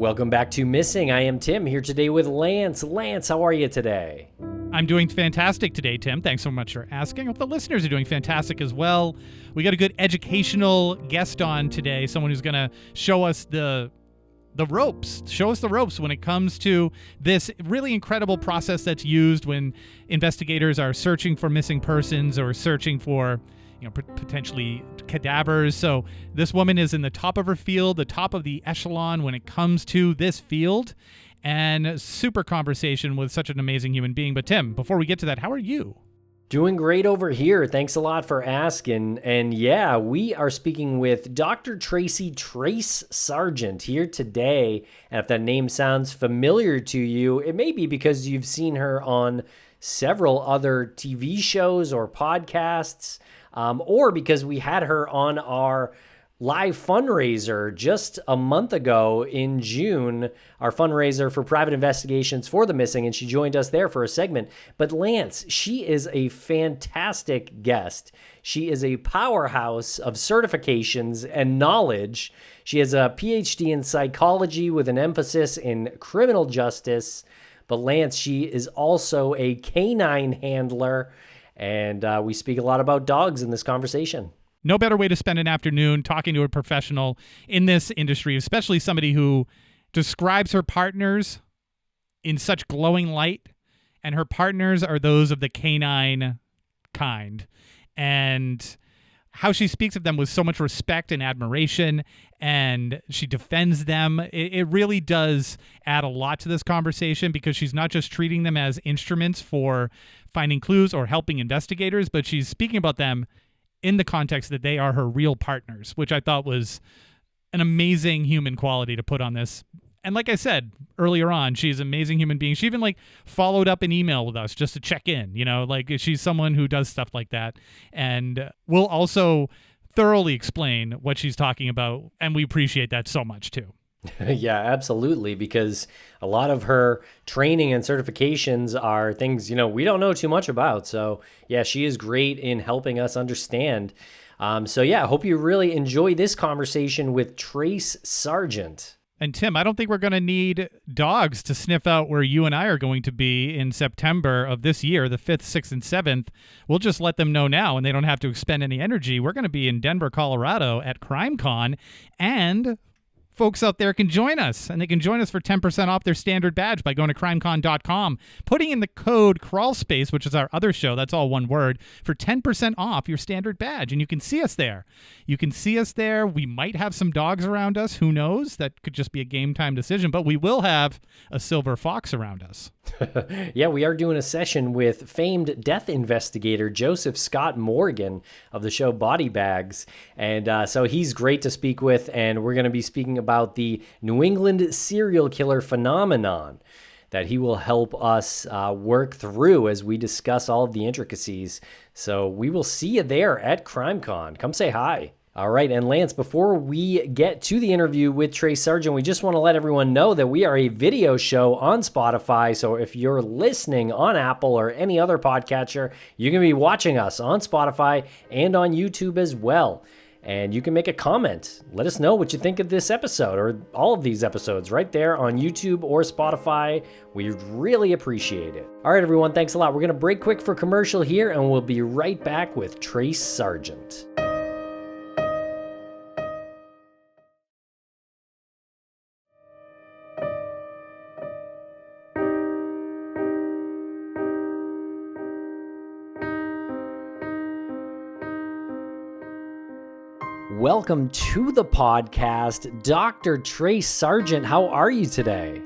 Welcome back to Missing. I am Tim, here today with Lance. Lance, how are you today? I'm doing fantastic today, Tim. Thanks so much for asking. I hope the listeners are doing fantastic as well. We got a good educational guest on today, someone who's going to show us the ropes, when it comes to this really incredible process that's used when investigators are searching for missing persons or searching for potentially cadavers. So this woman is in the top of her field, the top of the echelon when it comes to this field, and super conversation with such an amazing human being. But Tim, before we get to that, how are you? Doing great over here. Thanks a lot for asking. And yeah, we are speaking with Dr. Trace Sargent here today. And if that name sounds familiar to you, it may be because you've seen her on several other TV shows or podcasts, or because we had her on our live fundraiser just a month ago in June, our fundraiser for private investigations for the missing, and she joined us there for a segment. But Lance, she is a fantastic guest. She is a powerhouse of certifications and knowledge. She has a PhD in psychology with an emphasis in criminal justice. But Lance, she is also a canine handler, and we speak a lot about dogs in this conversation. No better way to spend an afternoon talking to a professional in this industry, especially somebody who describes her partners in such glowing light, and her partners are those of the canine kind. And how she speaks of them with so much respect and admiration, and she defends them. It really does add a lot to this conversation, because she's not just treating them as instruments for finding clues or helping investigators, but she's speaking about them in the context that they are her real partners, which I thought was an amazing human quality to put on this. And like I said earlier on, she's an amazing human being. She even followed up an email with us just to check in, she's someone who does stuff like that. And we'll also thoroughly explain what she's talking about. And we appreciate that so much too. Yeah, absolutely. Because a lot of her training and certifications are things, we don't know too much about. So yeah, she is great in helping us understand. So yeah, I hope you really enjoy this conversation with Trace Sargent. And Tim, I don't think we're going to need dogs to sniff out where you and I are going to be in September of this year, the 5th, 6th, and 7th. We'll just let them know now, and they don't have to expend any energy. We're going to be in Denver, Colorado at CrimeCon, and folks out there can join us, and they can join us for 10% off their standard badge by going to crimecon.com, putting in the code Crawlspace, which is our other show, that's all one word, for 10% off your standard badge, and you can see us there. We might have some dogs around us. Who knows? That could just be a game time decision, but we will have a silver fox around us. Yeah, we are doing a session with famed death investigator Joseph Scott Morgan of the show Body Bags. And so he's great to speak with, and we're going to be speaking about the New England serial killer phenomenon that he will help us work through as we discuss all of the intricacies. So we will see you there at CrimeCon. Come say hi. All right, and Lance, before we get to the interview with Trace Sargent, we just want to let everyone know that we are a video show on Spotify. So if you're listening on Apple or any other podcatcher, you're going to be watching us on Spotify and on YouTube as well. And you can make a comment. Let us know what you think of this episode or all of these episodes right there on YouTube or Spotify. We'd really appreciate it. All right, everyone, thanks a lot. We're going to break quick for commercial here, and we'll be right back with Trace Sargent. Welcome to the podcast, Dr. Trace Sargent. How are you today?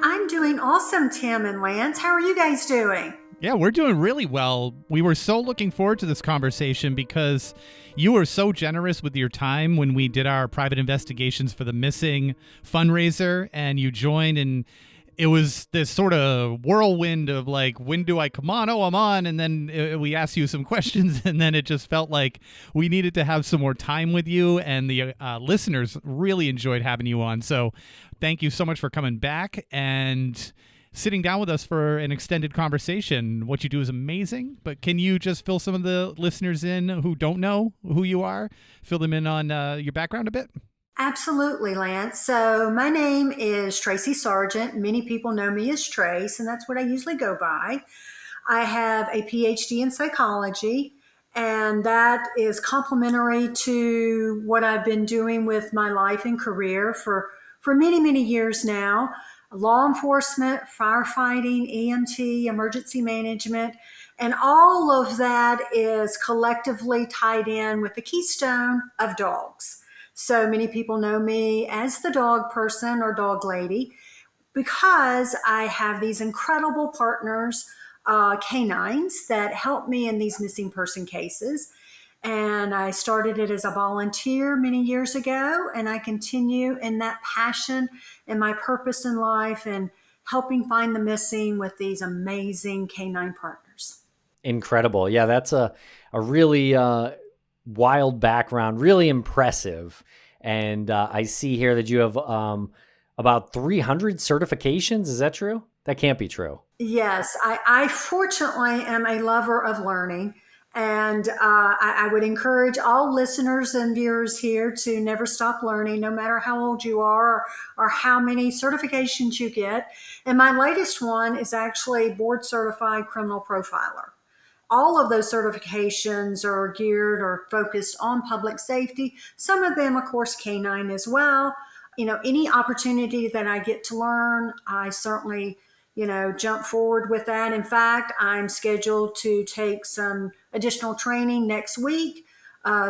I'm doing awesome, Tim and Lance. How are you guys doing? Yeah, we're doing really well. We were so looking forward to this conversation because you were so generous with your time when we did our private investigations for the missing fundraiser, and you joined, and it was this sort of whirlwind of when do I come on? Oh, I'm on. And then we asked you some questions, and then it just felt like we needed to have some more time with you, and the listeners really enjoyed having you on. So thank you so much for coming back and sitting down with us for an extended conversation. What you do is amazing, but can you just fill some of the listeners in who don't know who you are? Fill them in on your background a bit? Absolutely, Lance. So my name is Tracy Sargent. Many people know me as Trace, and that's what I usually go by. I have a PhD in psychology, and that is complementary to what I've been doing with my life and career for many, many years now. Law enforcement, firefighting, EMT, emergency management, and all of that is collectively tied in with the keystone of dogs. So many people know me as the dog person or dog lady because I have these incredible partners, canines, that help me in these missing person cases. And I started it as a volunteer many years ago, and I continue in that passion and my purpose in life and helping find the missing with these amazing canine partners. Incredible. Yeah, that's a really wild background, really impressive. And I see here that you have about 300 certifications. Is that true? That can't be true. Yes, I fortunately am a lover of learning. And I would encourage all listeners and viewers here to never stop learning, no matter how old you are or how many certifications you get. And my latest one is actually board certified criminal profiler. All of those certifications are geared or focused on public safety. Some of them, of course, canine as well. Any opportunity that I get to learn, I certainly, jump forward with that. In fact, I'm scheduled to take some additional training next week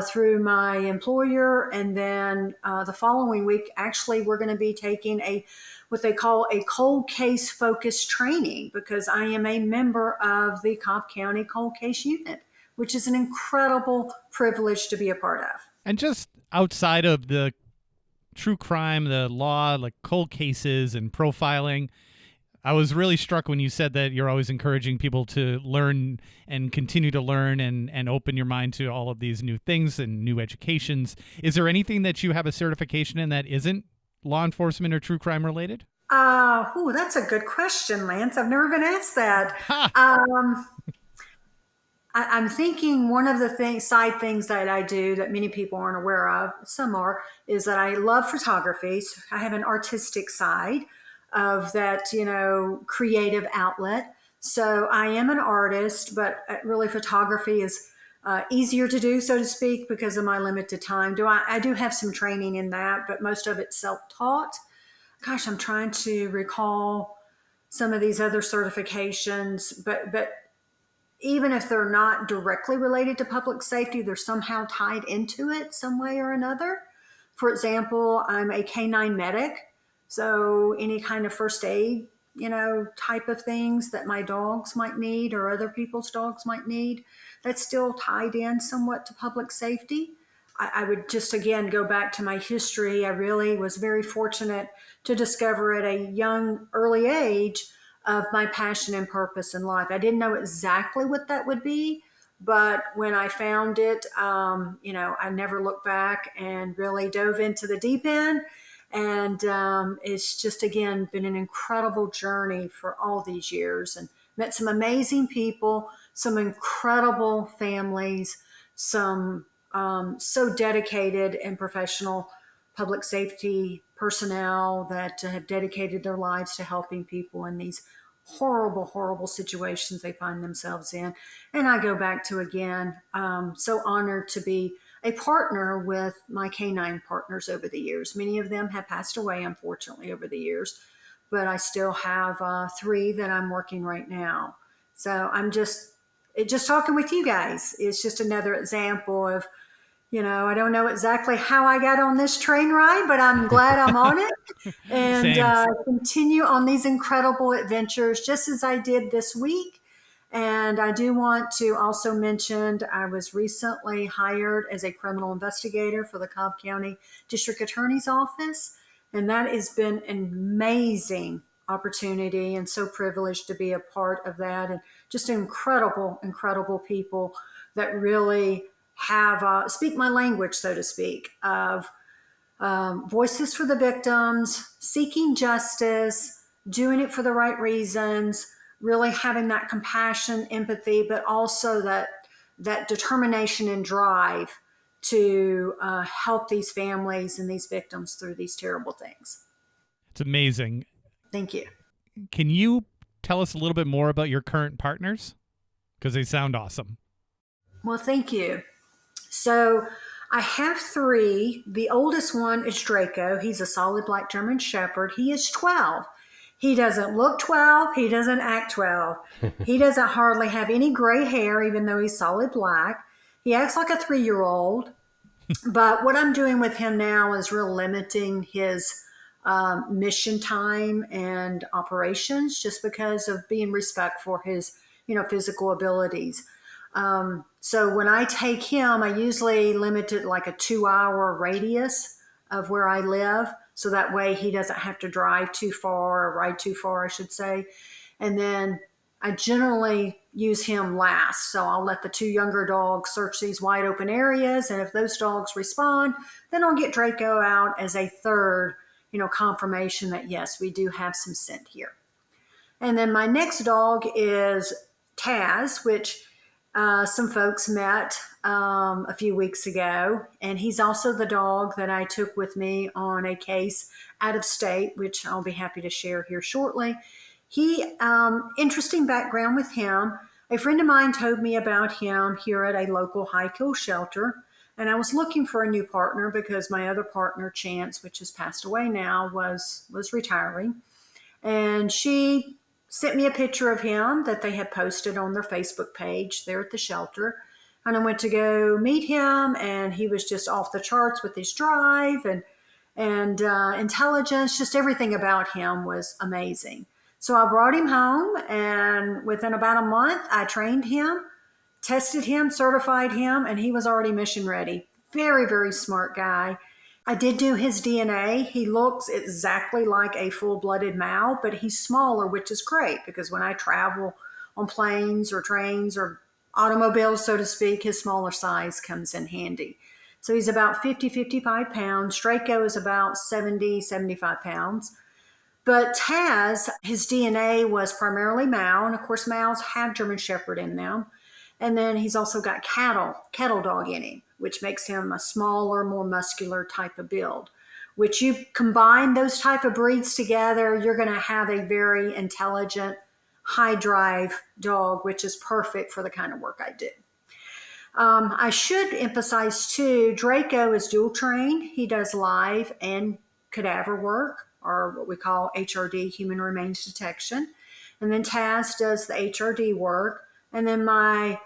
through my employer. And then the following week, actually, we're going to be taking what they call a cold case focused training because I am a member of the Cobb County Cold Case Unit, which is an incredible privilege to be a part of. And just outside of the true crime, the law, like cold cases and profiling, I was really struck when you said that you're always encouraging people to learn and continue to learn and open your mind to all of these new things and new educations. Is there anything that you have a certification in that isn't law enforcement or true crime related? That's a good question, Lance. I've never been asked that. Ha! I'm thinking one of the side things that I do that many people aren't aware of, some are, is that I love photography. So I have an artistic side of that, creative outlet. So I am an artist, but really photography is easier to do, so to speak, because of my limited time. I do have some training in that, but most of it's self-taught. Gosh, I'm trying to recall some of these other certifications, but even if they're not directly related to public safety, they're somehow tied into it some way or another. For example, I'm a canine medic, so any kind of first aid, type of things that my dogs might need or other people's dogs might need, that's still tied in somewhat to public safety. I would just again go back to my history. I really was very fortunate to discover at a young, early age of my passion and purpose in life. I didn't know exactly what that would be, but when I found it, I never looked back and really dove into the deep end. And it's just, again, been an incredible journey for all these years and met some amazing people, some incredible families, some so dedicated and professional public safety personnel that have dedicated their lives to helping people in these horrible, horrible situations they find themselves in. And I go back to, again, so honored to be a partner with my canine partners over the years. Many of them have passed away, unfortunately, over the years, but I still have three that I'm working right now. So just talking with you guys is just another example of, I don't know exactly how I got on this train ride, but I'm glad I'm on it and Same. continue on these incredible adventures just as I did this week. And I do want to also mention I was recently hired as a criminal investigator for the Cobb County District Attorney's Office. And that has been an amazing opportunity and so privileged to be a part of that. And just incredible, incredible people that really have speak my language, so to speak, of voices for the victims, seeking justice, doing it for the right reasons, really having that compassion, empathy, but also that determination and drive to help these families and these victims through these terrible things. It's amazing. Thank you. Can you tell us a little bit more about your current partners? Because they sound awesome. Well, thank you. So I have 3. The oldest one is Draco. He's a solid black German Shepherd. He is 12. He doesn't look 12. He doesn't act 12. He doesn't hardly have any gray hair, even though he's solid black. He acts like a 3-year-old. But what I'm doing with him now is real limiting his mission time and operations, just because of being respectful for his, physical abilities. So when I take him, I usually limit it like a 2-hour radius of where I live. So that way he doesn't have to drive too far, or ride too far, I should say. And then I generally use him last. So I'll let the 2 younger dogs search these wide open areas. And if those dogs respond, then I'll get Draco out as a third, confirmation that yes, we do have some scent here. And then my next dog is Taz, which some folks met a few weeks ago. And he's also the dog that I took with me on a case out of state, which I'll be happy to share here shortly. Interesting background with him. A friend of mine told me about him here at a local high kill shelter. And I was looking for a new partner because my other partner, Chance, which has passed away now, was retiring. And she sent me a picture of him that they had posted on their Facebook page there at the shelter. And I went to go meet him, and he was just off the charts with his drive and intelligence. Just everything about him was amazing. So I brought him home, and within about a month, I trained him, tested him, certified him, and he was already mission ready. Very, very smart guy. I did do his DNA. He looks exactly like a full-blooded Mal, but he's smaller, which is great because when I travel on planes or trains or automobiles, so to speak, his smaller size comes in handy. So he's about 50, 55 pounds. Draco is about 70, 75 pounds. But Taz, his DNA was primarily Mal, and of course Mals have German Shepherd in them. And then he's also got cattle dog in him, which makes him a smaller, more muscular type of build. Which you combine those type of breeds together, you're going to have a very intelligent, high drive dog, which is perfect for the kind of work I do. I should emphasize too, Draco is dual trained. He does live and cadaver work, or what we call HRD, human remains detection. And then Taz does the HRD work. And then my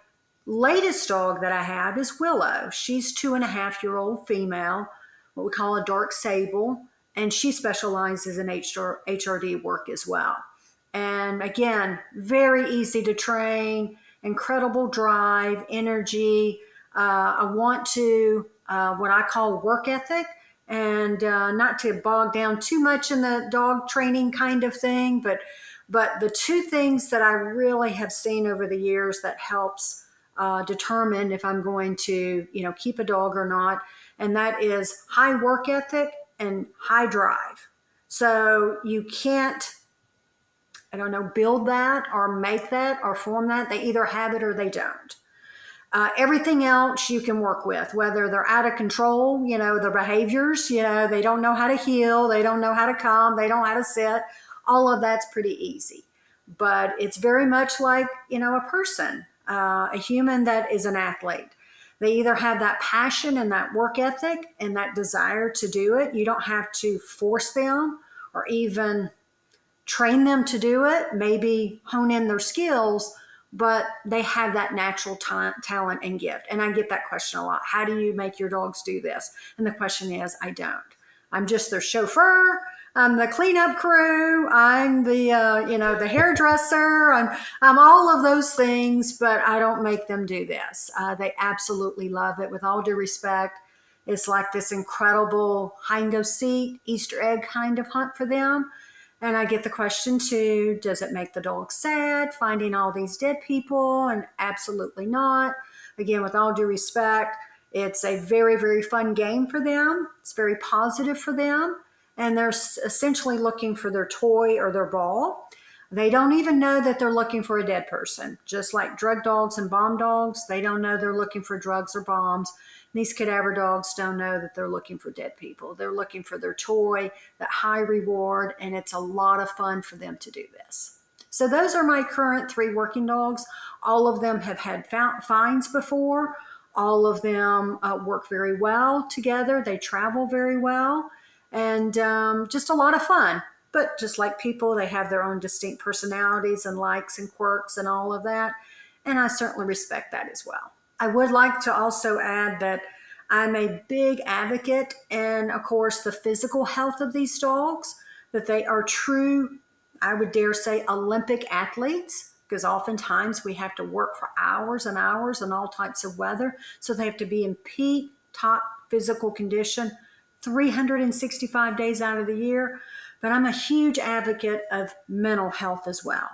latest dog that I have is Willow. She's 2.5-year-old female, what we call a dark sable, and she specializes in HRD work as well. And again, very easy to train, incredible drive, energy. I want to, what I call work ethic, and not to bog down too much in the dog training kind of thing, but the 2 things that I really have seen over the years that helps determine if I'm going to, keep a dog or not, and that is high work ethic and high drive. So you can't, build that or make that or form that. They either have it or they don't. Everything else you can work with, whether they're out of control, their behaviors, they don't know how to heel, they don't know how to come, they don't know how to sit. All of that's pretty easy. But it's very much like, a person, a human that is an athlete. They either have that passion and that work ethic and that desire to do it. You don't have to force them or even train them to do it, maybe hone in their skills, but they have that natural talent and gift. And I get that question a lot. How do you make your dogs do this? And the question is, I don't. I'm just their chauffeur. I'm the cleanup crew. I'm the, the hairdresser. I'm all of those things, but I don't make them do this. They absolutely love it. With all due respect, it's like this incredible hide-and-go-seek, Easter egg kind of hunt for them. And I get the question too, does it make the dog sad finding all these dead people? And absolutely not. Again, with all due respect, it's a very, very fun game for them. It's very positive for them. And they're essentially looking for their toy or their ball. They don't even know that they're looking for a dead person. Just like drug dogs and bomb dogs, they don't know they're looking for drugs or bombs. These cadaver dogs don't know that they're looking for dead people. They're looking for their toy, that high reward, and it's a lot of fun for them to do this. So those are my current 3 working dogs. All of them have had fines before. All of them work very well together. They travel very well, and just a lot of fun. But just like people, they have their own distinct personalities and likes and quirks and all of that. And I certainly respect that as well. I would like to also add that I'm a big advocate in, of course, the physical health of these dogs, that they are true, I would dare say, Olympic athletes, because oftentimes we have to work for hours and hours in all types of weather. So they have to be in peak, top physical condition 365 days out of the year. But I'm a huge advocate of mental health as well.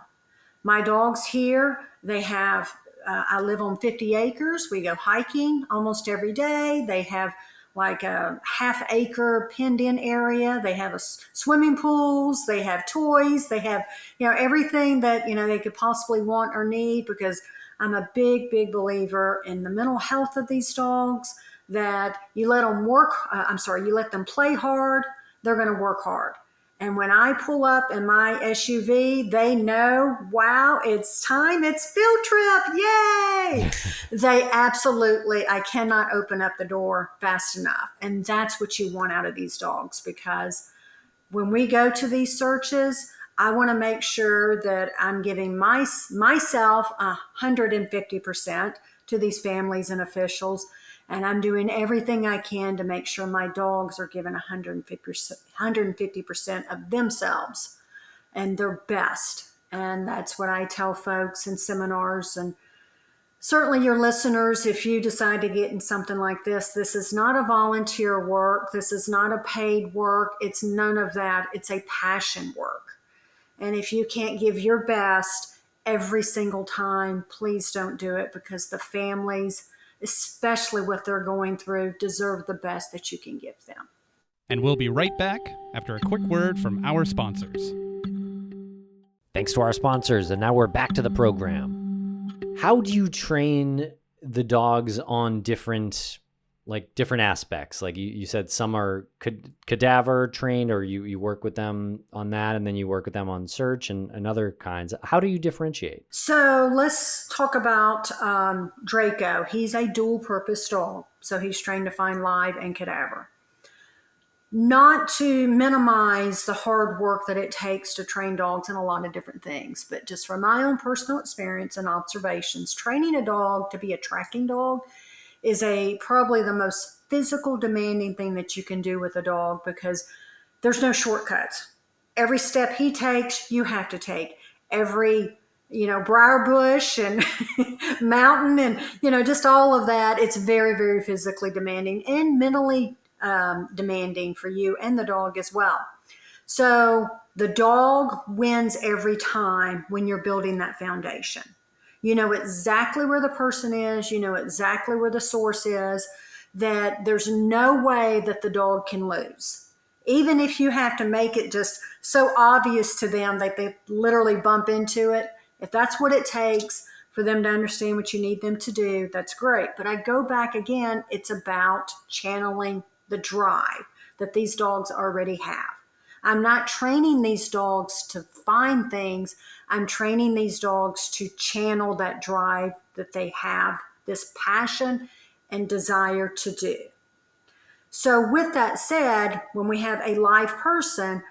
My dogs here, they have, I live on 50 acres. We go hiking almost every day. They have like a half-acre penned-in area. They have swimming pools. They have toys. They have, everything that, they could possibly want or need, because I'm a big, big believer in the mental health of these dogs, that you let them you let them play hard, they're going to work hard. And when I pull up in my SUV, they know, wow, it's time, it's field trip, yay! They absolutely, I cannot open up the door fast enough. And that's what you want out of these dogs, because when we go to these searches, I want to make sure that I'm giving myself 150% to these families and officials. And I'm doing everything I can to make sure my dogs are given 150% of themselves and their best. And that's what I tell folks in seminars, and certainly your listeners, if you decide to get in something like this, this is not a volunteer work. This is not a paid work. It's none of that. It's a passion work. And if you can't give your best every single time, please don't do it, because the families, especially what they're going through, deserve the best that you can give them. And we'll be right back after a quick word from our sponsors. Thanks to our sponsors, and now we're back to the program. How do you train the dogs on different aspects? Like you said, some are cadaver trained, or you work with them on that, and then you work with them on search and other kinds. How do you differentiate? So let's talk about Draco. He's a dual purpose dog. So he's trained to find live and cadaver. Not to minimize the hard work that it takes to train dogs in a lot of different things, but just from my own personal experience and observations, training a dog to be a tracking dog is probably the most physical demanding thing that you can do with a dog, because there's no shortcuts. Every step he takes, you have to take. Every, briar bush and mountain and, just all of that. It's very, very physically demanding and mentally demanding for you and the dog as well. So the dog wins every time when you're building that foundation. You know exactly where the person is. You know exactly where the source is, that there's no way that the dog can lose. Even if you have to make it just so obvious to them that they literally bump into it, if that's what it takes for them to understand what you need them to do, that's great. But I go back again, it's about channeling the drive that these dogs already have. I'm not training these dogs to find things. I'm training these dogs to channel that drive that they have, this passion and desire to do. So with that said, when we have a live person,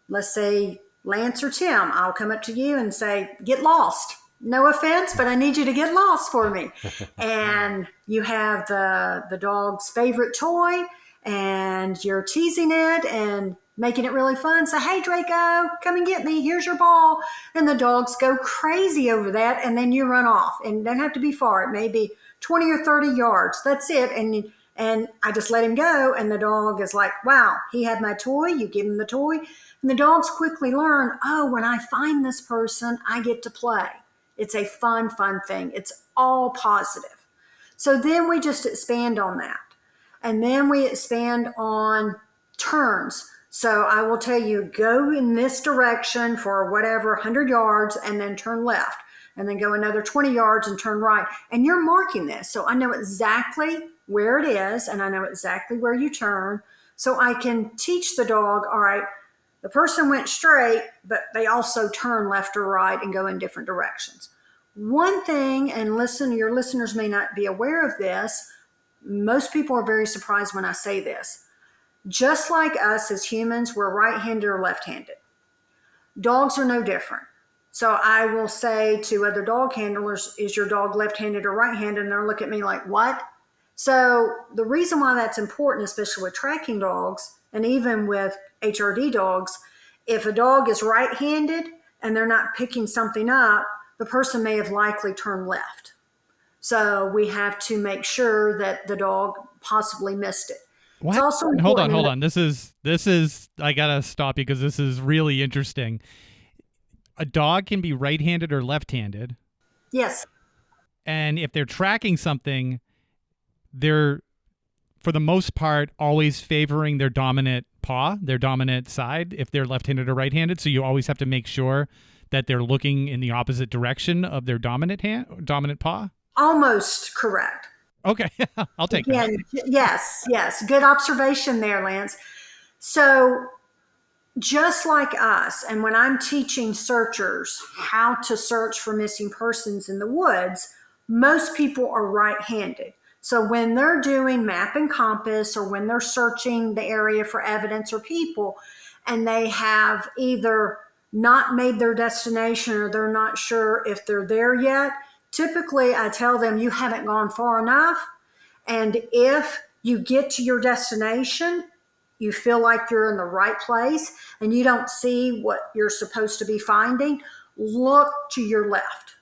let's say Lance or Tim, I'll come up to you and say, get lost. No offense, but I need you to get lost for me. And you have the dog's favorite toy, and you're teasing it and making it really fun. So, hey, Draco, come and get me. Here's your ball. And the dogs go crazy over that, and then you run off. And it doesn't have to be far. It may be 20 or 30 yards. That's it. And I just let him go, and the dog is like, wow, he had my toy. You give him the toy. And the dogs quickly learn, oh, when I find this person, I get to play. It's a fun, fun thing. It's all positive. So then we just expand on that. And then we expand on turns. So I will tell you, go in this direction for whatever, 100 yards, and then turn left. And then go another 20 yards and turn right. And you're marking this. So I know exactly where it is and I know exactly where you turn. So I can teach the dog, all right, the person went straight, but they also turn left or right and go in different directions. One thing, and listen, your listeners may not be aware of this, most people are very surprised when I say this. Just like us as humans, we're right-handed or left-handed. Dogs are no different. So I will say to other dog handlers, is your dog left-handed or right-handed? And they'll look at me like, what? So the reason why that's important, especially with tracking dogs and even with HRD dogs, if a dog is right-handed and they're not picking something up, the person may have likely turned left. So we have to make sure that the dog possibly missed it. What? It's also important. Hold on. This is I gotta stop you because this is really interesting. A dog can be right-handed or left-handed. Yes. And if they're tracking something, they're, for the most part, always favoring their dominant paw, their dominant side, if they're left-handed or right-handed. So you always have to make sure that they're looking in the opposite direction of their dominant paw. Almost correct. Okay, I'll take that. Yes. Good observation there, Lance. So just like us, and when I'm teaching searchers how to search for missing persons in the woods, most people are right-handed. So when they're doing map and compass or when they're searching the area for evidence or people, and they have either not made their destination or they're not sure if they're there yet, typically I tell them you haven't gone far enough. And if you get to your destination, you feel like you're in the right place and you don't see what you're supposed to be finding, look to your left.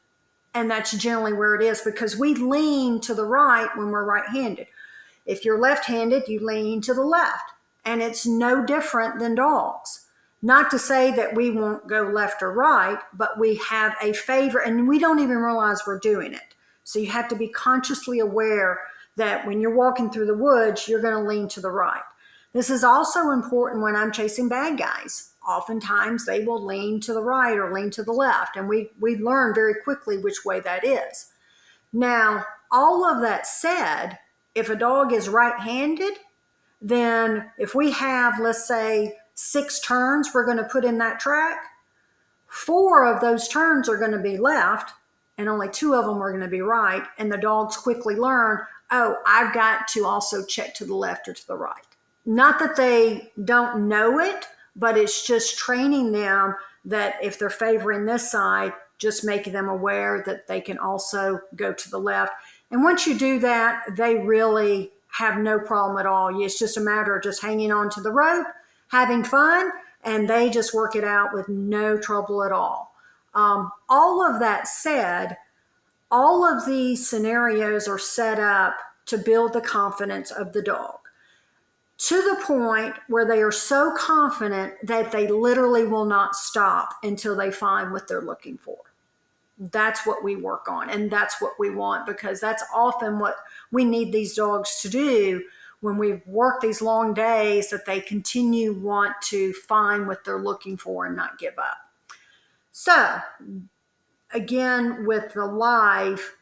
And that's generally where it is because we lean to the right when we're right-handed. If you're left-handed, you lean to the left. And it's no different than dogs. Not to say that we won't go left or right, but we have a favor and we don't even realize we're doing it. So you have to be consciously aware that when you're walking through the woods, you're going to lean to the right. This is also important when I'm chasing bad guys. Oftentimes they will lean to the right or lean to the left, and we learn very quickly which way that is. Now, all of that said, if a dog is right-handed, then if we have, let's say, 6 turns we're going to put in that track, 4 of those turns are going to be left, and only 2 of them are going to be right, and the dogs quickly learn, oh, I've got to also check to the left or to the right. Not that they don't know it, but it's just training them that if they're favoring this side, just making them aware that they can also go to the left. And once you do that, they really have no problem at all. It's just a matter of just hanging on to the rope, having fun, and they just work it out with no trouble at all. All of that said, all of these scenarios are set up to build the confidence of the dog, to the point where they are so confident that they literally will not stop until they find what they're looking for. That's what we work on, and that's what we want, because that's often what we need these dogs to do when we work these long days, that they want to find what they're looking for and not give up. So again, with the live,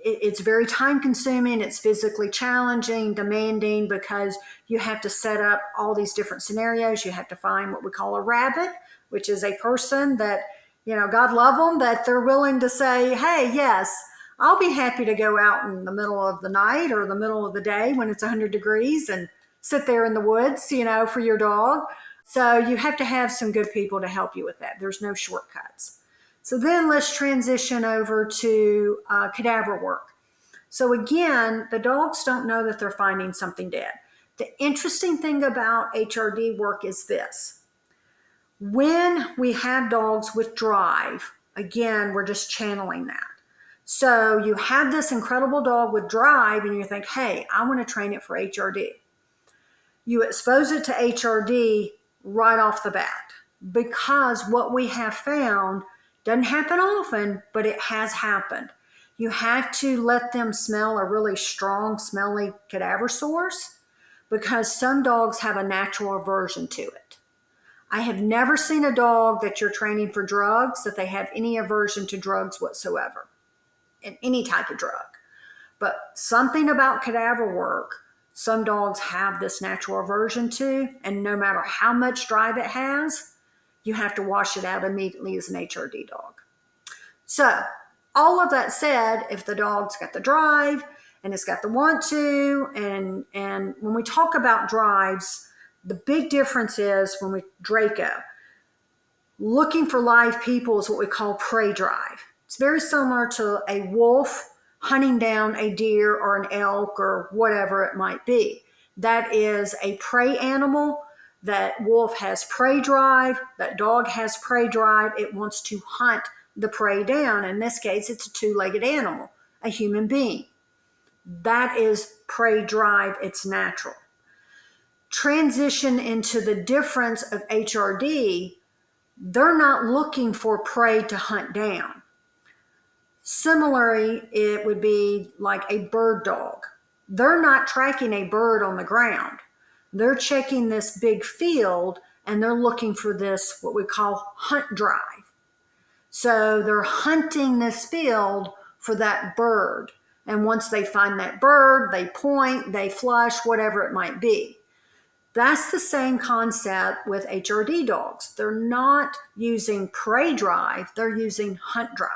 it's very time consuming. It's physically challenging, demanding, because you have to set up all these different scenarios. You have to find what we call a rabbit, which is a person that, God love them, that they're willing to say, hey, yes, I'll be happy to go out in the middle of the night or the middle of the day when it's 100 degrees and sit there in the woods, for your dog. So you have to have some good people to help you with that. There's no shortcuts. So then let's transition over to cadaver work. So again, the dogs don't know that they're finding something dead. The interesting thing about HRD work is this. When we have dogs with drive, again, we're just channeling that. So you have this incredible dog with drive and you think, hey, I want to train it for HRD. You expose it to HRD right off the bat, because what we have found doesn't happen often, but it has happened. You have to let them smell a really strong, smelly cadaver source, because some dogs have a natural aversion to it. I have never seen a dog that you're training for drugs that they have any aversion to drugs whatsoever, and any type of drug. But something about cadaver work, some dogs have this natural aversion to, and no matter how much drive it has, you have to wash it out immediately as an HRD dog. So all of that said, if the dog's got the drive and it's got the want to, and when we talk about drives, the big difference is when we Draco, looking for live people is what we call prey drive. It's very similar to a wolf hunting down a deer or an elk or whatever it might be. That is a prey animal. That wolf has prey drive. That dog has prey drive. It wants to hunt the prey down. In this case, it's a two-legged animal, a human being. That is prey drive. It's natural. Transition into the difference of HRD, they're not looking for prey to hunt down. Similarly, it would be like a bird dog. They're not tracking a bird on the ground. They're checking this big field and they're looking for this, what we call hunt drive. So they're hunting this field for that bird. And once they find that bird, they point, they flush, whatever it might be. That's the same concept with HRD dogs. They're not using prey drive, they're using hunt drive.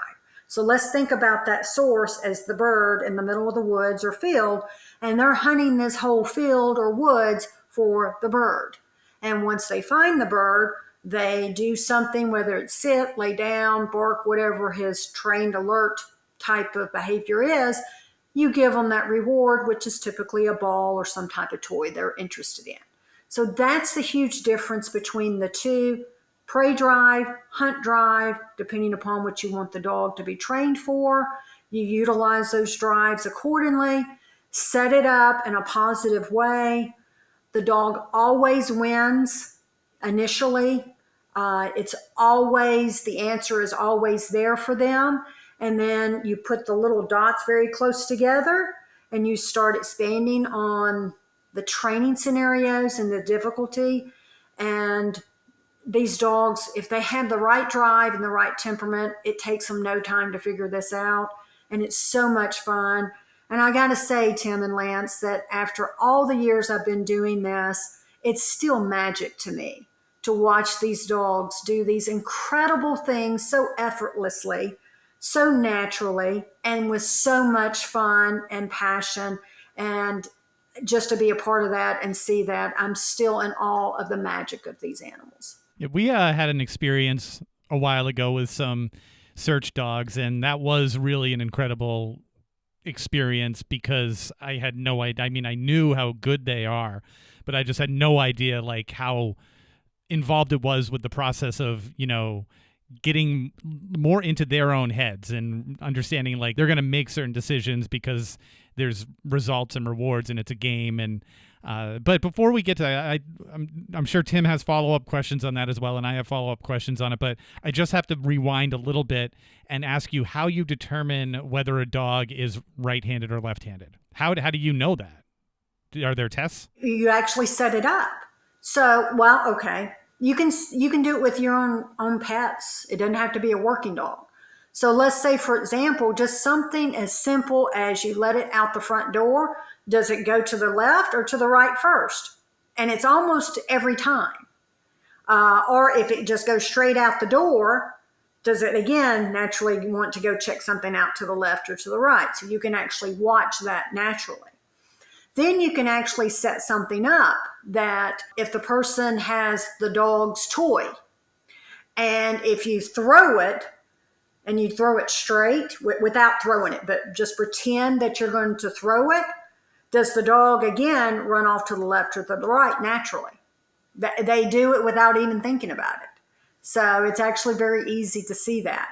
So let's think about that source as the bird in the middle of the woods or field, and they're hunting this whole field or woods for the bird. And once they find the bird, they do something, whether it's sit, lay down, bark, whatever his trained alert type of behavior is, you give them that reward, which is typically a ball or some type of toy they're interested in. So that's the huge difference between the two. Prey drive, hunt drive, depending upon what you want the dog to be trained for. You utilize those drives accordingly, set it up in a positive way. The dog always wins initially. It's always, the answer is always there for them. And then you put the little dots very close together and you start expanding on the training scenarios and the difficulty. And these dogs, if they have the right drive and the right temperament, it takes them no time to figure this out. And it's so much fun. And I got to say, Tim and Lance, that after all the years I've been doing this, it's still magic to me to watch these dogs do these incredible things so effortlessly, so naturally, and with so much fun and passion. And just to be a part of that and see that, I'm still in awe of the magic of these animals. Yeah, we had an experience a while ago with some search dogs, and that was really an incredible experience because I had no idea. I mean, I knew how good they are, but I just had no idea like how involved it was with the process of, you know, getting more into their own heads and understanding like they're going to make certain decisions because there's results and rewards and it's a game. And but before we get to that, I'm sure Tim has follow-up questions on that as well, and I have follow-up questions on it, but I just have to rewind a little bit and ask you how you determine whether a dog is right-handed or left-handed. How do you know that? Are there tests? You actually set it up. So, well, okay. You can do it with your own pets. It doesn't have to be a working dog. So let's say, for example, just something as simple as you let it out the front door. Does it go to the left or to the right first? And it's almost every time. Or if it just goes straight out the door, does it again naturally want to go check something out to the left or to the right? So you can actually watch that naturally. Then you can actually set something up that if the person has the dog's toy, and if you throw it, and you throw it straight without throwing it, but just pretend that you're going to throw it, does the dog again run off to the left or to the right naturally? They do it without even thinking about it. So it's actually very easy to see that.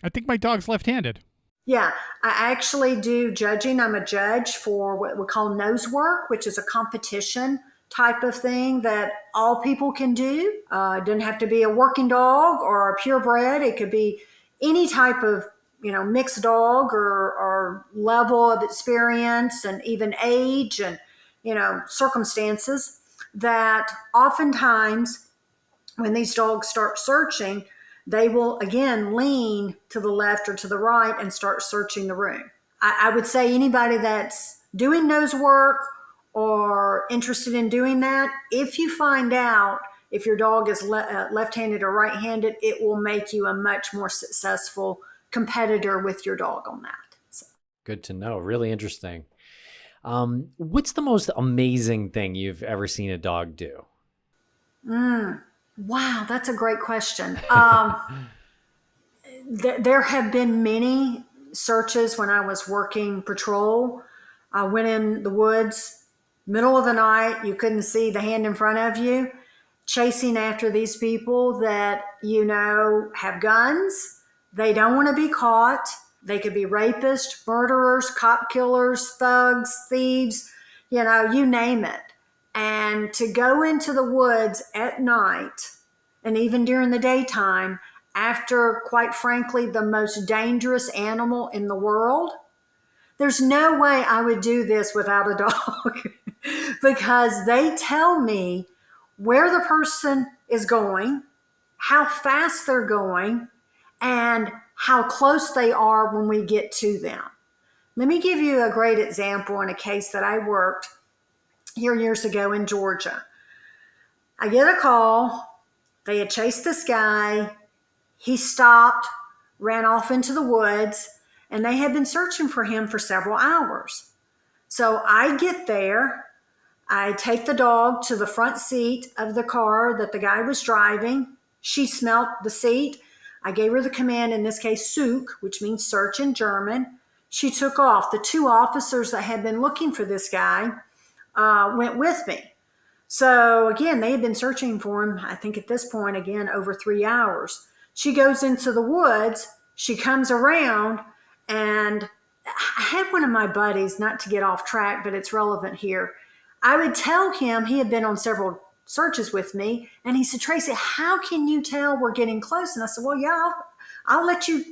I think my dog's left-handed. Yeah, I actually do judging. I'm a judge for what we call nose work, which is a competition type of thing that all people can do. It doesn't have to be a working dog or a purebred. It could be any type of, mixed dog or level of experience and even age and, circumstances that oftentimes when these dogs start searching, they will again lean to the left or to the right and start searching the room. I would say anybody that's doing nose work or interested in doing that, if you find out if your dog is left-handed or right-handed, it will make you a much more successful competitor with your dog on that. So. Good to know. Really interesting. What's the most amazing thing you've ever seen a dog do? Wow, that's a great question. There have been many searches when I was working patrol. I went in the woods, middle of the night, you couldn't see the hand in front of you, chasing after these people that, have guns. They don't want to be caught. They could be rapists, murderers, cop killers, thugs, thieves, you name it. And to go into the woods at night and even during the daytime after, quite frankly, the most dangerous animal in the world, there's no way I would do this without a dog because they tell me where the person is going, how fast they're going, and how close they are when we get to them. Let me give you a great example in a case that I worked here years ago in Georgia. I get a call. They had chased this guy. He stopped, ran off into the woods, and they had been searching for him for several hours. So I get there. I take the dog to the front seat of the car that the guy was driving. She smelled the seat. I gave her the command, in this case, Such, which means search in German. She took off. The two officers that had been looking for this guy went with me. So again, they had been searching for him, I think at this point, again, over 3 hours. She goes into the woods. She comes around, and I had one of my buddies, not to get off track, but it's relevant here. I would tell him, he had been on several searches with me, and he said, Tracy, how can you tell we're getting close? And I said, well, yeah, I'll let you,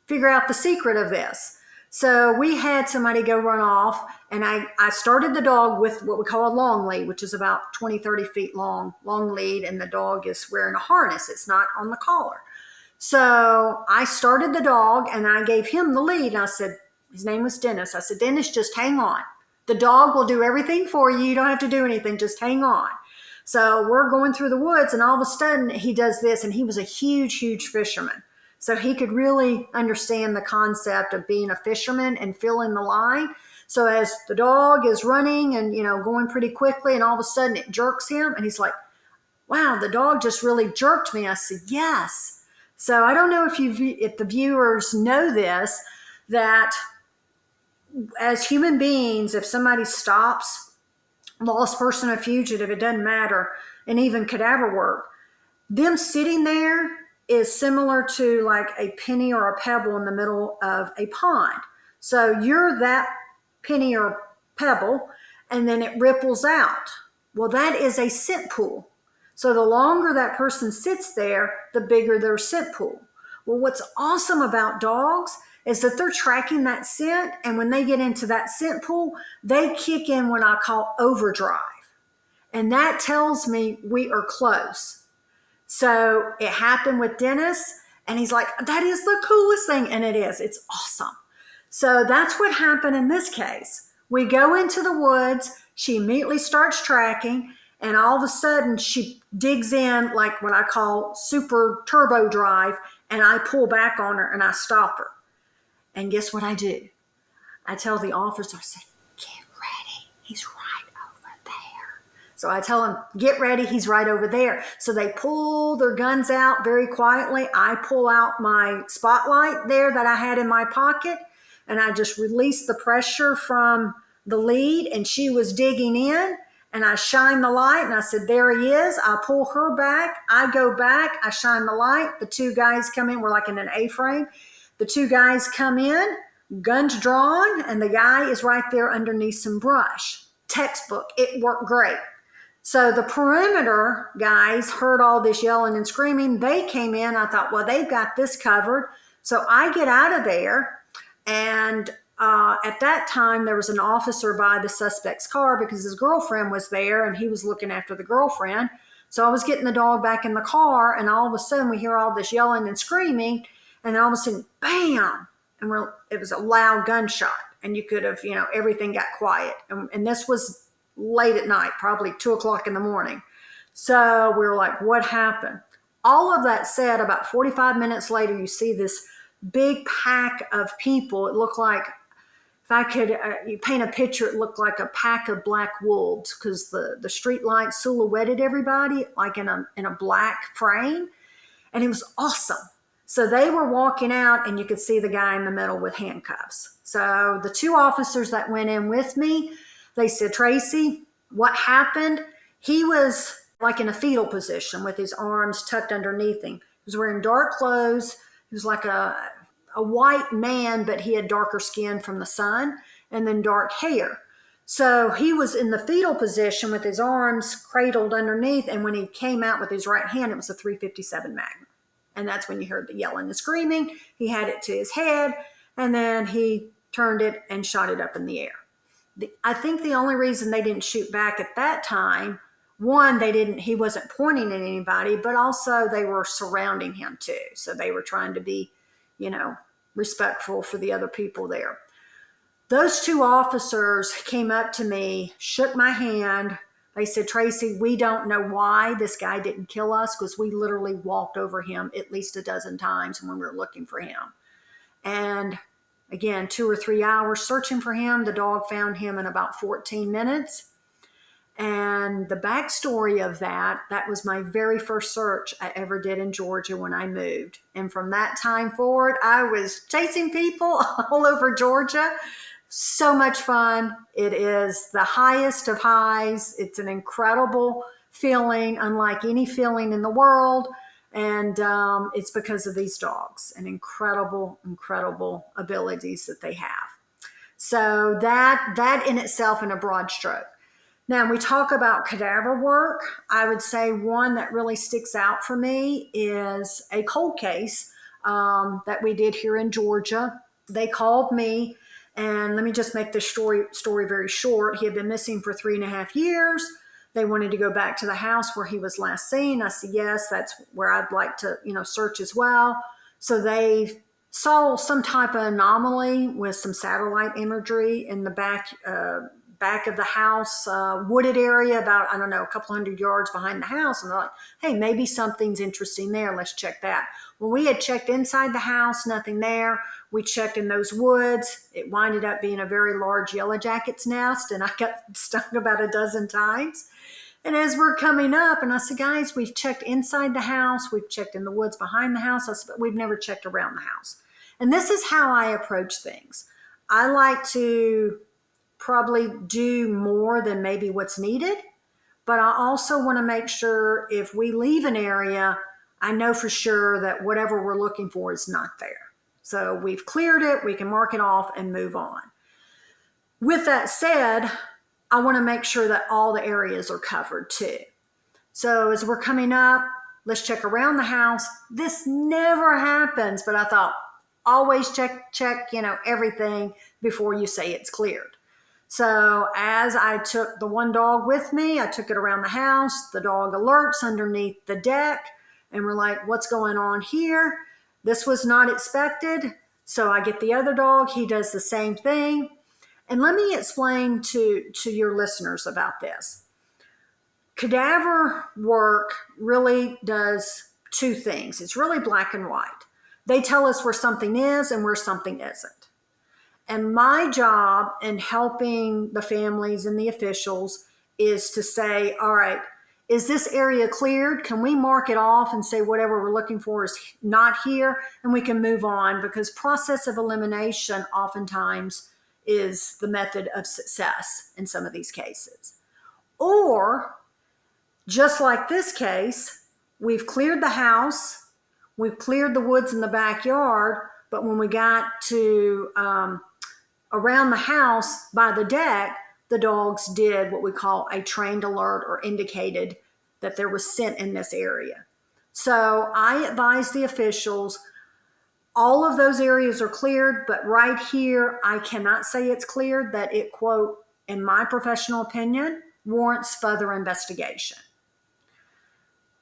figure out the secret of this. So we had somebody go run off, and I started the dog with what we call a long lead, which is about 20, 30 feet long lead, and the dog is wearing a harness. It's not on the collar. So I started the dog, and I gave him the lead, and I said, his name was Dennis. I said, Dennis, just hang on. The dog will do everything for you. You don't have to do anything. Just hang on. So we're going through the woods, and all of a sudden he does this, and he was a huge, huge fisherman. So he could really understand the concept of being a fisherman and feeling the line. So as the dog is running and, going pretty quickly, and all of a sudden it jerks him, and he's like, wow, the dog just really jerked me. I said, yes. So I don't know if the viewers know this, that as human beings, if somebody stops, lost person or fugitive, it doesn't matter, and even cadaver work, them sitting there is similar to like a penny or a pebble in the middle of a pond. So you're that penny or pebble, and then it ripples out. Well, that is a scent pool. So the longer that person sits there, the bigger their scent pool. Well, what's awesome about dogs is that they're tracking that scent, and when they get into that scent pool, they kick in what I call overdrive. And that tells me we are close. So it happened with Dennis, and he's like, that is the coolest thing. And it is. It's awesome. So that's what happened in this case. We go into the woods. She immediately starts tracking, and all of a sudden she digs in like what I call super turbo drive, and I pull back on her and I stop her. And guess what I do? I tell the officer, I say, get ready. He's right over there. So I tell him, get ready. He's right over there. So they pull their guns out very quietly. I pull out my spotlight there that I had in my pocket, and I just release the pressure from the lead, and she was digging in, and I shine the light, and I said, there he is. I pull her back. I go back. I shine the light. The two guys come in. We're like in an A-frame. The two guys come in, guns drawn, and the guy is right there underneath some brush. Textbook. It worked great. So the perimeter guys heard all this yelling and screaming. They came in. I thought, well, they've got this covered. So I get out of there, and at that time, there was an officer by the suspect's car because his girlfriend was there, and he was looking after the girlfriend. So I was getting the dog back in the car, and all of a sudden we hear all this yelling and screaming. And then all of a sudden, bam, it was a loud gunshot, and you could have, everything got quiet. And this was late at night, probably 2 o'clock in the morning. So we were like, what happened? All of that said, about 45 minutes later, you see this big pack of people. It looked like, if I could you paint a picture, it looked like a pack of black wolves, because the street lights silhouetted everybody like in a black frame. And it was awesome. So they were walking out, and you could see the guy in the middle with handcuffs. So the two officers that went in with me, they said, Tracy, what happened? He was like in a fetal position with his arms tucked underneath him. He was wearing dark clothes. He was like a white man, but he had darker skin from the sun, and then dark hair. So he was in the fetal position with his arms cradled underneath. And when he came out with his right hand, it was a .357 Magnum. And that's when you heard the yelling and screaming. He had it to his head, and then he turned it and shot it up in the air. I think the only reason they didn't shoot back at that time, one, he wasn't pointing at anybody, but also they were surrounding him too. So they were trying to be, respectful for the other people there. Those two officers came up to me, shook my hand. They said, Tracy, we don't know why this guy didn't kill us, because we literally walked over him at least a dozen times when we were looking for him. And again, 2 or 3 hours searching for him. The dog found him in about 14 minutes. And the backstory of that was my very first search I ever did in Georgia when I moved. And from that time forward, I was chasing people all over Georgia. So much fun. It is the highest of highs. It's an incredible feeling, unlike any feeling in the world. And it's because of these dogs and incredible, incredible abilities that they have. So that in itself, in a broad stroke. Now, when we talk about cadaver work, I would say one that really sticks out for me is a cold case that we did here in Georgia. They called me, and let me just make this story very short. He had been missing for 3.5 years. They wanted to go back to the house where he was last seen. I said, yes, that's where I'd like to, search as well. So they saw some type of anomaly with some satellite imagery in the back of the house, wooded area, about, a couple 100 yards behind the house. And they're like, hey, maybe something's interesting there. Let's check that. Well, we had checked inside the house, nothing there. We checked in those woods. It winded up being a very large yellow jacket's nest, and I got stung about a dozen times. And as we're coming up, and I said, guys, we've checked inside the house. We've checked in the woods behind the house. I said, but we've never checked around the house. And this is how I approach things. I like to probably do more than maybe what's needed, but I also want to make sure if we leave an area, I know for sure that whatever we're looking for is not there. So we've cleared it, we can mark it off and move on. With that said, I want to make sure that all the areas are covered too. So as we're coming up, let's check around the house. This never happens, but I thought, always check, everything before you say it's cleared. So as I took the one dog with me, I took it around the house. The dog alerts underneath the deck, and we're like, what's going on here? This was not expected. So I get the other dog. He does the same thing. And let me explain to your listeners about this. Cadaver work really does two things. It's really black and white. They tell us where something is and where something isn't. And my job in helping the families and the officials is to say, all right, is this area cleared? Can we mark it off and say whatever we're looking for is not here, and we can move on? Because process of elimination oftentimes is the method of success in some of these cases. Or, just like this case, we've cleared the house, we've cleared the woods in the backyard, but when we got to around the house by the deck, the dogs did what we call a trained alert, or indicated that there was scent in this area. So I advise the officials, all of those areas are cleared, but right here, I cannot say it's cleared, that it, quote, in my professional opinion, warrants further investigation.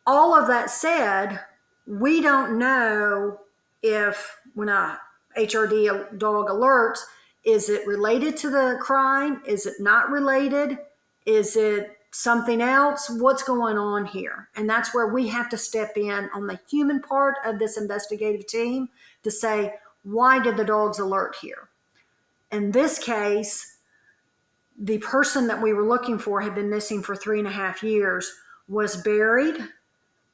All of that said, we don't know if when a HRD dog alerts. Is it related to the crime? Is it not related? Is it something else? What's going on here? And that's where we have to step in on the human part of this investigative team to say, why did the dogs alert here? In this case, the person that we were looking for had been missing for 3.5 years, was buried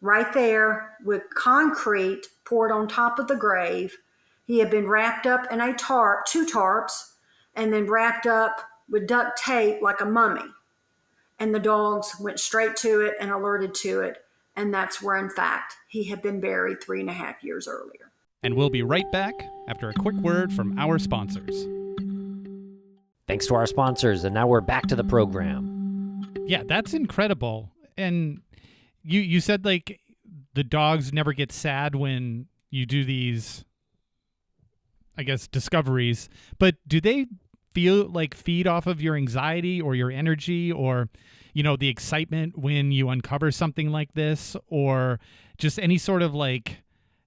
right there with concrete poured on top of the grave. He had been wrapped up in a tarp, 2 tarps, and then wrapped up with duct tape like a mummy. And the dogs went straight to it and alerted to it. And that's where, in fact, he had been buried 3.5 years earlier. And we'll be right back after a quick word from our sponsors. Thanks to our sponsors, and now we're back to the program. Yeah, that's incredible. And you said, like, the dogs never get sad when you do these, I guess, discoveries, but do they feel like feed off of your anxiety or your energy or, you know, the excitement when you uncover something like this, or just any sort of like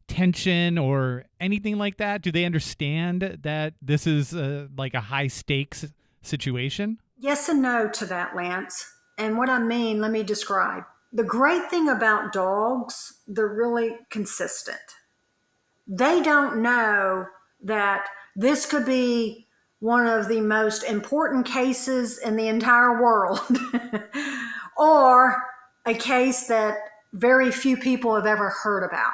tension or anything like that? Do they understand that this is like a high stakes situation? Yes and no to that, Lance. And what I mean, let me describe. The great thing about dogs, they're really consistent. They don't know that this could be one of the most important cases in the entire world or a case that very few people have ever heard about.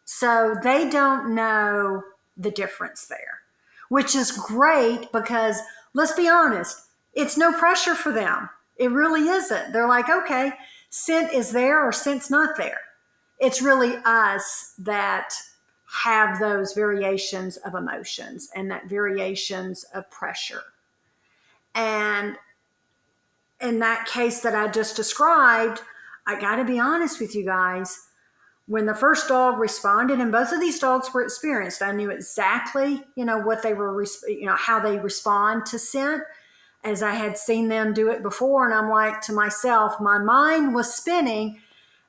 So they don't know the difference there, which is great because, let's be honest, it's no pressure for them. It really isn't. They're like, okay, scent is there or scent's not there. It's really us that have those variations of emotions and that variations of pressure. And in that case that I just described, I got to be honest with you guys, when the first dog responded, and both of these dogs were experienced, I knew exactly, what they were, how they respond to scent, as I had seen them do it before. And I'm like to myself, my mind was spinning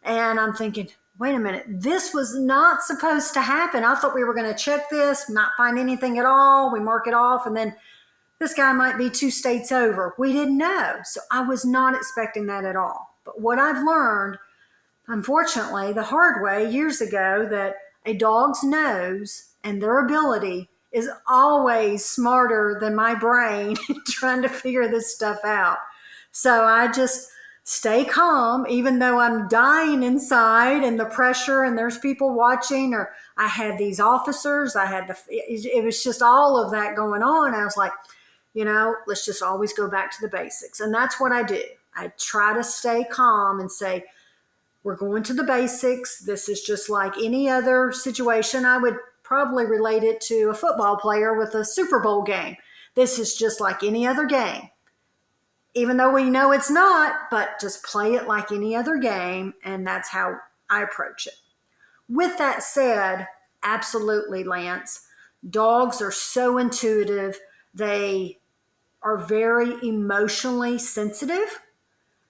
and I'm thinking, wait a minute, this was not supposed to happen. I thought we were going to check this, not find anything at all. We mark it off, and then this guy might be 2 states over. We didn't know. So I was not expecting that at all. But what I've learned, unfortunately, the hard way years ago, that a dog's nose and their ability is always smarter than my brain trying to figure this stuff out. So I just stay calm, even though I'm dying inside and the pressure and there's people watching, or I had these officers, it was just all of that going on. I was like, let's just always go back to the basics. And that's what I do. I try to stay calm and say, we're going to the basics. This is just like any other situation. I would probably relate it to a football player with a Super Bowl game. This is just like any other game. Even though we know it's not, but just play it like any other game, and that's how I approach it. With that said, absolutely, Lance, dogs are so intuitive. They are very emotionally sensitive.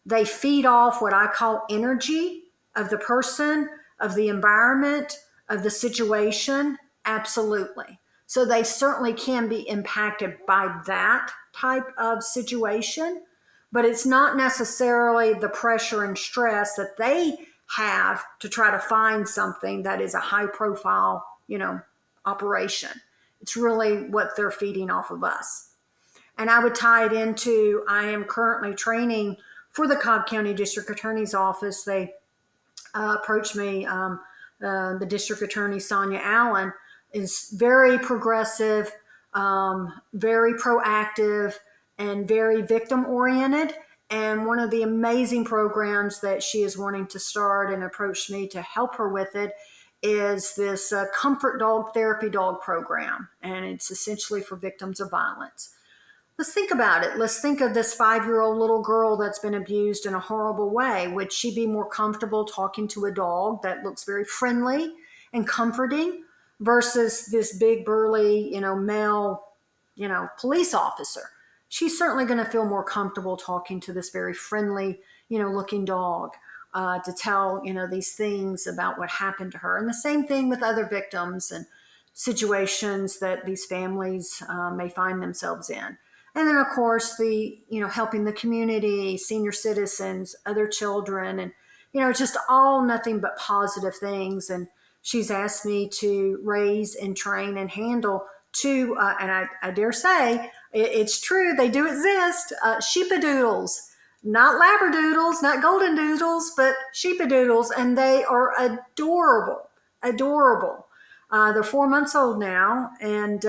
They feed off what I call energy of the person, of the environment, of the situation. Absolutely. So they certainly can be impacted by that type of situation, but it's not necessarily the pressure and stress that they have to try to find something that is a high profile, operation. It's really what they're feeding off of us. And I would tie it into, I am currently training for the Cobb County District Attorney's Office. They approached me, the District Attorney, Sonia Allen, is very progressive, very proactive, and very victim-oriented. And one of the amazing programs that she is wanting to start and approached me to help her with it is this comfort dog therapy dog program. And it's essentially for victims of violence. Let's think about it. Let's think of this 5-year-old little girl that's been abused in a horrible way. Would she be more comfortable talking to a dog that looks very friendly and comforting versus this big burly, male, police officer? She's certainly going to feel more comfortable talking to this very friendly, looking dog to tell, these things about what happened to her. And the same thing with other victims. And situations that these families may find themselves in. And then, of course, helping the community, senior citizens, other children, and, just all nothing but positive things. And she's asked me to raise and train and handle two, and I dare say it's true, they do exist, sheepadoodles. Not labradoodles, not golden doodles, but sheepadoodles, and they are adorable, adorable. They're 4 months old now, and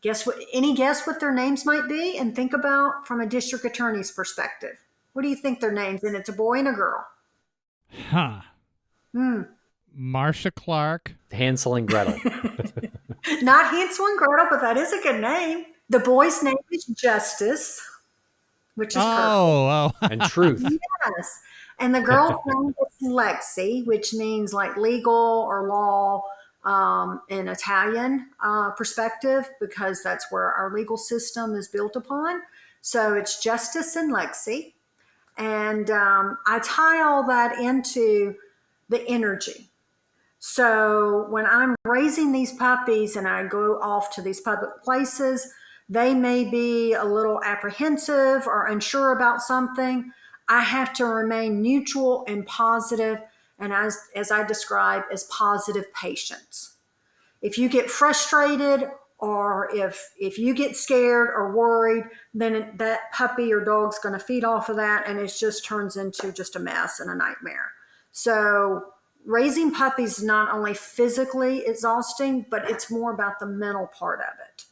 guess what? Any guess what their names might be? And think about from a district attorney's perspective. What do you think their names? And it's a boy and a girl. Huh. Marcia Clark. Hansel and Gretel. Not Hansel and Gretel, but that is a good name. The boy's name is Justice, which is perfect. Oh. And Truth. Yes. And the girl's name is Lexi, which means like legal or law in Italian perspective, because that's where our legal system is built upon. So it's Justice and Lexi. And I tie all that into the energy. So when I'm raising these puppies and I go off to these public places, they may be a little apprehensive or unsure about something. I have to remain neutral and positive, and as I describe, as positive patience. If you get frustrated or if you get scared or worried, then that puppy or dog's going to feed off of that, and it just turns into just a mess and a nightmare. So raising puppies is not only physically exhausting, but it's more about the mental part of it.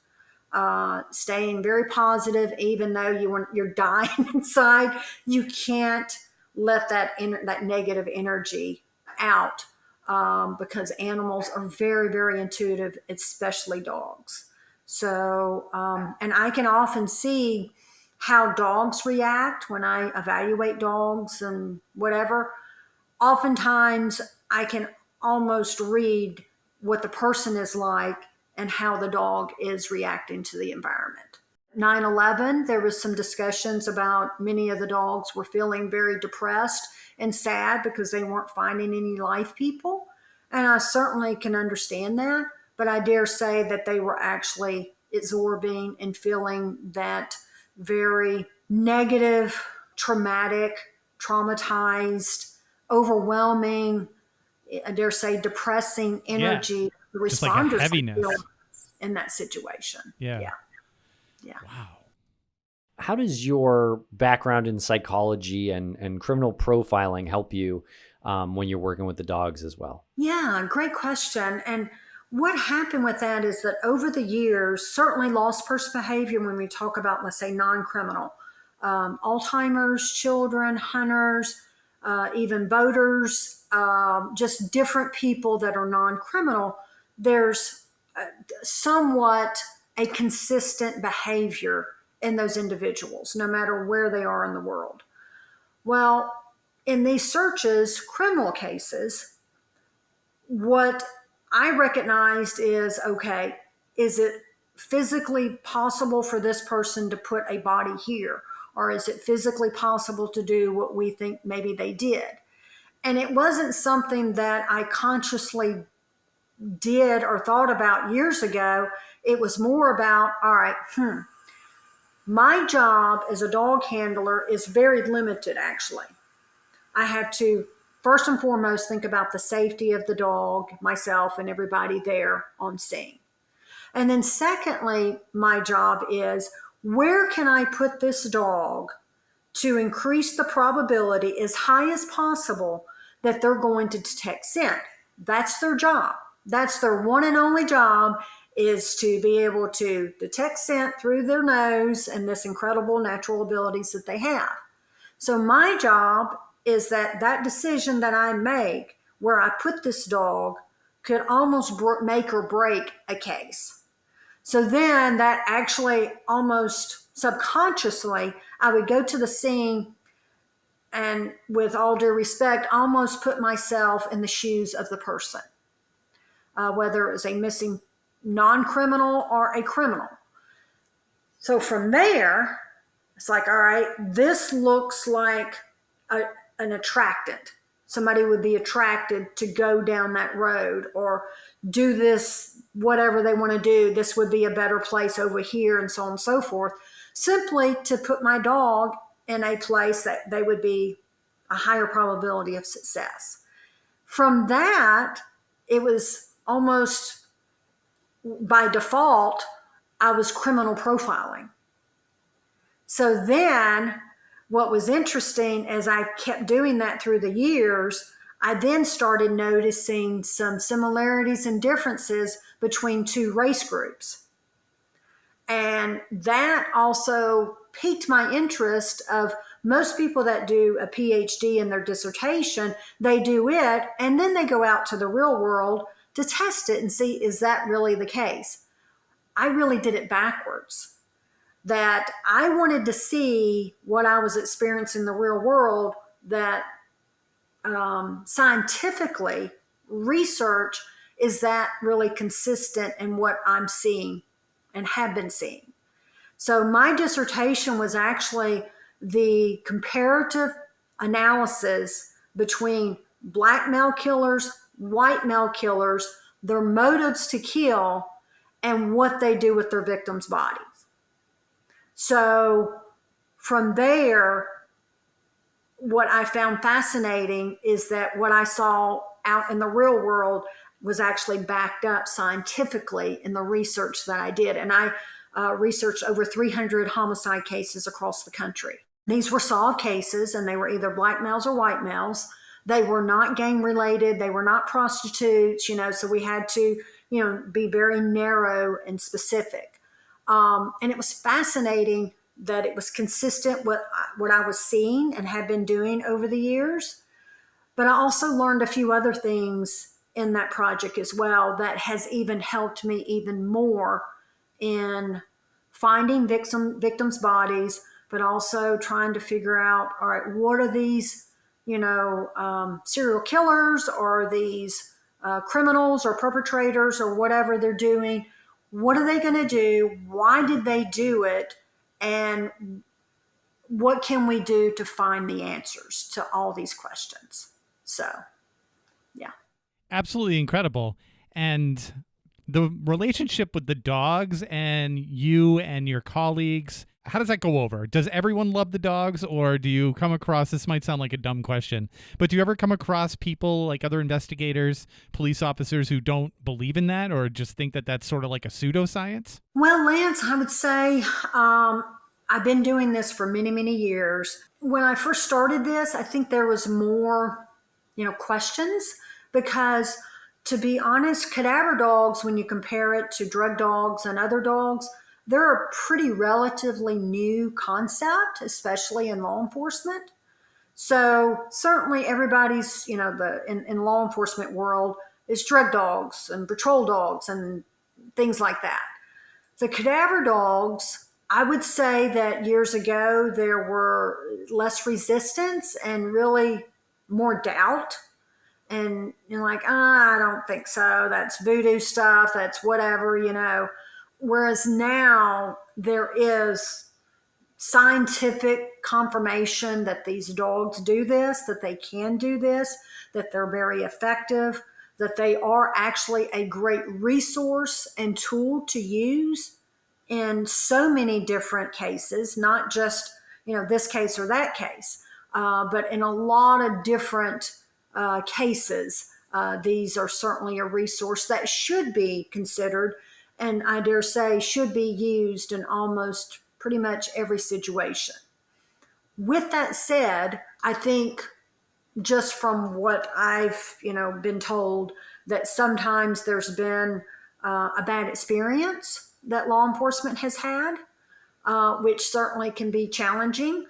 Staying very positive, even though you're dying inside, you can't let that negative energy out, because animals are very, very intuitive, especially dogs. So, and I can often see how dogs react when I evaluate dogs and whatever. Oftentimes, I can almost read what the person is like and how the dog is reacting to the environment. 9/11, there was some discussions about many of the dogs were feeling very depressed and sad because they weren't finding any live people. And I certainly can understand that, but I dare say that they were actually absorbing and feeling that very negative, traumatic, traumatized, overwhelming, I dare say depressing energy. The just like a responders heaviness in that situation. Yeah. Wow. How does your background in psychology and criminal profiling help you when you're working with the dogs as well? Yeah, great question. And what happened with that is that over the years, certainly lost person behavior, when we talk about, let's say, non-criminal, Alzheimer's, children, hunters, even boaters, just different people that are non-criminal, there's somewhat a consistent behavior in those individuals, no matter where they are in the world. Well, in these searches, criminal cases, what I recognized is, okay, is it physically possible for this person to put a body here? Or is it physically possible to do what we think maybe they did? And it wasn't something that I consciously did or thought about years ago. It was more about, all right, my job as a dog handler is very limited, actually. I have to, first and foremost, think about the safety of the dog, myself, and everybody there on scene. And then secondly, my job is, where can I put this dog to increase the probability as high as possible that they're going to detect scent? That's their job. That's their one and only job, is to be able to detect scent through their nose and this incredible natural abilities that they have. So my job is that decision that I make, where I put this dog, could almost make or break a case. So then that actually almost subconsciously, I would go to the scene and, with all due respect, almost put myself in the shoes of the person, whether it was a missing non-criminal or a criminal. So from there, it's like, all right, this looks like an attractant. somebody would be attracted to go down that road or do this, whatever they want to do. This would be a better place over here, and so on and so forth, simply to put my dog in a place that they would be a higher probability of success. From that, it was almost by default, I was criminal profiling. So then what was interesting as I kept doing that through the years, I then started noticing some similarities and differences between two race groups. And that also piqued my interest of most people that do a PhD in their dissertation, they do it and then they go out to the real world to test it and see, is that really the case? I really did it backwards. That I wanted to see what I was experiencing in the real world, that scientifically research, is that really consistent in what I'm seeing and have been seeing. So my dissertation was actually the comparative analysis between black male killers, white male killers, their motives to kill, and what they do with their victims' bodies. So from there, what I found fascinating is that what I saw out in the real world was actually backed up scientifically in the research that I did. And I researched over 300 homicide cases across the country. These were solved cases, and they were either black males or white males. They were not gang related. They were not prostitutes, so we had to, be very narrow and specific. And it was fascinating that it was consistent with what I was seeing and had been doing over the years. But I also learned a few other things in that project as well that has even helped me even more in finding victims' bodies, but also trying to figure out, all right, what are these, serial killers, or these criminals or perpetrators or whatever they're doing? What are they going to do? Why did they do it? And what can we do to find the answers to all these questions? So, yeah. Absolutely incredible. And the relationship with the dogs and you and your colleagues, how does that go over? Does everyone love the dogs, or do you come across, this might sound like a dumb question, but do you ever come across people like other investigators, police officers, who don't believe in that, or just think that that's sort of like a pseudoscience? Well, Lance, I would say I've been doing this for many, many years. When I first started this, I think there was more, questions, because to be honest, cadaver dogs, when you compare it to drug dogs and other dogs, they're a pretty relatively new concept, especially in law enforcement. So certainly everybody's, in law enforcement world is drug dogs and patrol dogs and things like that. The cadaver dogs, I would say that years ago there were less resistance and really more doubt. And you're like, I don't think so. That's voodoo stuff. That's whatever. Whereas now there is scientific confirmation that these dogs do this, that they can do this, that they're very effective, that they are actually a great resource and tool to use in so many different cases, not just, this case or that case, but in a lot of different cases. These are certainly a resource that should be considered, and I dare say should be used in almost pretty much every situation. With that said, I think just from what I've, been told, that sometimes there's been a bad experience that law enforcement has had, which certainly can be challenging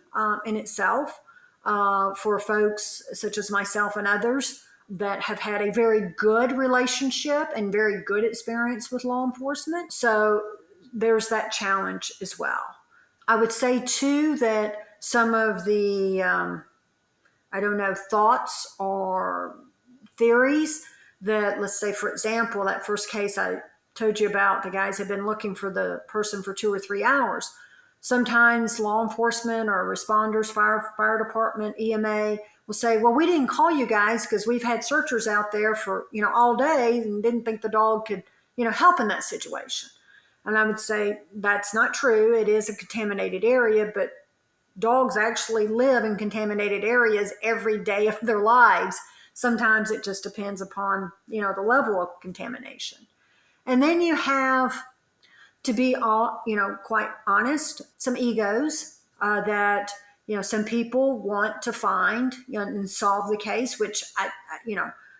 in itself for folks such as myself and others that have had a very good relationship and very good experience with law enforcement. So there's that challenge as well. I would say too that some of the, thoughts or theories that, let's say, for example, that first case I told you about, the guys had been looking for the person for 2 or 3 hours. Sometimes law enforcement or responders, fire department, EMA, will say, well, we didn't call you guys because we've had searchers out there for, all day and didn't think the dog could, help in that situation. And I would say that's not true. It is a contaminated area, but dogs actually live in contaminated areas every day of their lives. Sometimes it just depends upon, the level of contamination. And then you have, to be quite honest, some egos that, some people want to find and solve the case, which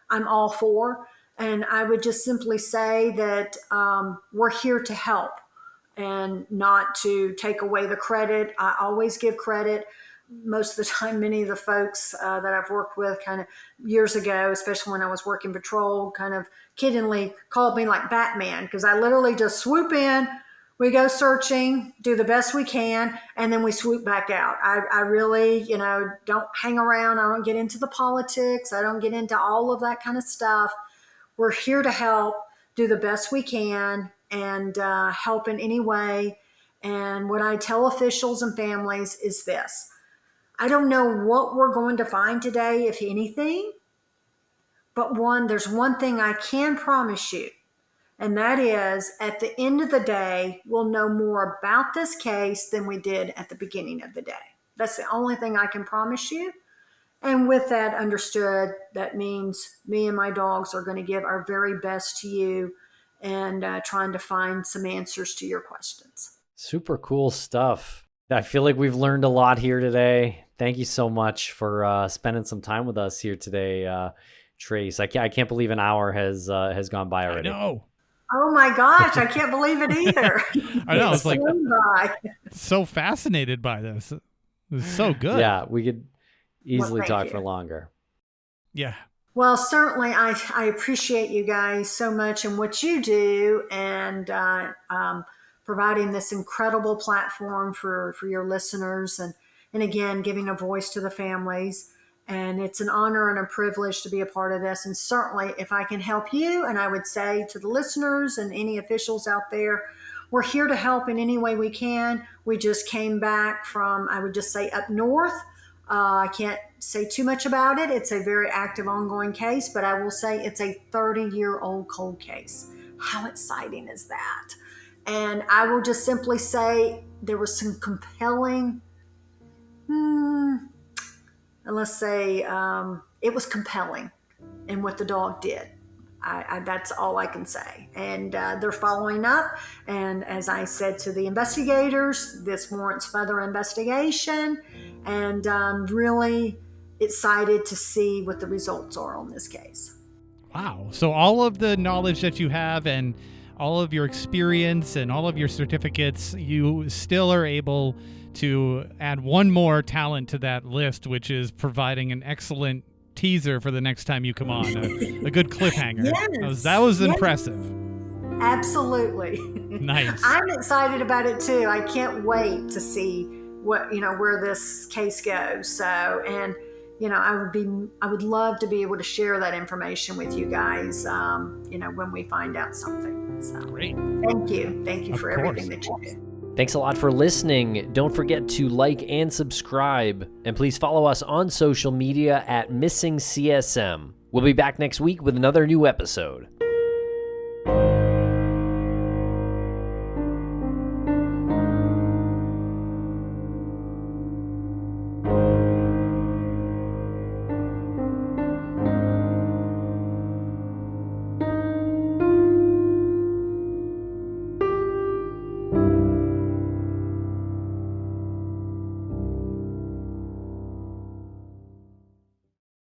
I'm all for. And I would just simply say that we're here to help and not to take away the credit. I always give credit. Most of the time, many of the folks that I've worked with kind of years ago, especially when I was working patrol, kind of kiddingly called me like Batman, because I literally just swoop in, we go searching, do the best we can, and then we swoop back out. I really, don't hang around. I don't get into the politics. I don't get into all of that kind of stuff. We're here to help, do the best we can, and help in any way. And what I tell officials and families is this. I don't know what we're going to find today, if anything, but there's one thing I can promise you, and that is at the end of the day, we'll know more about this case than we did at the beginning of the day. That's the only thing I can promise you. And with that understood, that means me and my dogs are going to give our very best to you and trying to find some answers to your questions. Super cool stuff. I feel like we've learned a lot here today. Thank you so much for spending some time with us here today, Trace. I can't believe an hour has gone by already. I know. Oh my gosh, I can't believe it either. I know. It's like so fascinated by this. It's so good. Yeah, we could easily talk for longer. Yeah. Well, certainly I appreciate you guys so much and what you do, and providing this incredible platform for your listeners, and again, giving a voice to the families. And it's an honor and a privilege to be a part of this. And certainly if I can help you, and I would say to the listeners and any officials out there, we're here to help in any way we can. We just came back from, I would just say, up north. I can't say too much about it. It's a very active, ongoing case, but I will say it's a 30-year-old cold case. How exciting is that? And I will just simply say there was some compelling, let's say it was compelling in what the dog did. That's all I can say. And they're following up. And as I said to the investigators, this warrants further investigation. And I'm really excited to see what the results are on this case. Wow. So all of the knowledge that you have and all of your experience and all of your certificates, you still are able to add one more talent to that list, which is providing an excellent teaser for the next time you come on, a good cliffhanger. Yes, that was impressive. Absolutely. Nice. I'm excited about it too. I can't wait to see what, where this case goes. So, and, I would love to be able to share that information with you guys, when we find out something. So great. Thank you. Thank you for everything that you do. Thanks a lot for listening. Don't forget to like and subscribe. And please follow us on social media at Missing CSM. We'll be back next week with another new episode.